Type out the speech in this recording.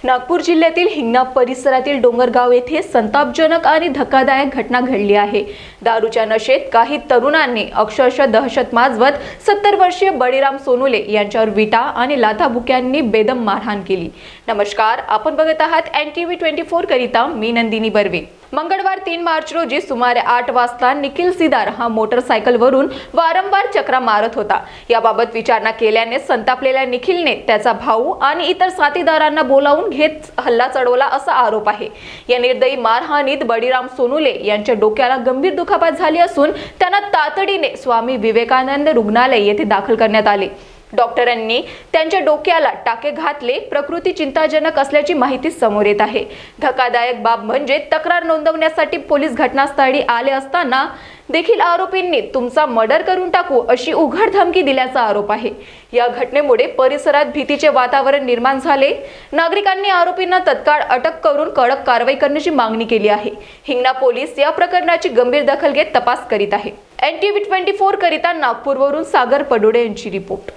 नागपूर जिल्ह्यातील हिंगणा परिसरातील डोंगरगाव येथे संतापजनक आणि धक्कादायक घटना घडली आहे। दारूच्या नशेत काही तरुणांनी अक्षरशः दहशत माजवत 70 वर्षीय बळीराम सोनुले यांच्यावर विटा आणि लाथाबुक्यांनी बेदम मारहाण केली। नमस्कार, आपण बघत आहात NTV 24 करिता मी नंदिनी बर्वे। मंगळवार 3 मार्च रोजी सुमारे 8 वाजता निखिल सिदार हा मोटरसायकलवरून वारंवार चक्रा मारत होता। याबाबत विचारणा केल्याने संतापलेल्या निखिलने त्याचा भाऊ आणि इतर साथीदारांना बोलावून घेत हल्ला चढवला असा आरोप आहे। या निर्दयी मारहाणीत बळीराम सोनुले यांच्या डोक्याला गंभीर दुखापत झाली असून त्यांना तातडीने स्वामी विवेकानंद रुग्णालय येथे दाखल करण्यात आले। डॉक्टरांनी त्यांच्या डोक्याला टाके घातले। प्रकृती चिंताजनक असल्याची माहिती समोर येत आहे। धक्कादायक बाब म्हणजे तक्रार नोंदवण्यासाठी पोलीस घटनास्थळी आले असताना देखील आरोपींनी तुमचा मर्डर करून टाकू अशी उघड धमकी दिल्याचा आरोप आहे। या घटनेमुळे परिसरात भीतीचे वातावरण निर्माण झाले। नागरिकांनी आरोपींना तत्काळ अटक करून कडक कारवाई करण्याची मागणी केली आहे। हिंगणा पोलीस या प्रकरणाची गंभीर दखल घेत तपास करीत आहे। NTV 24 करिता नागपूरवरून सागर पडोडे यांची रिपोर्ट।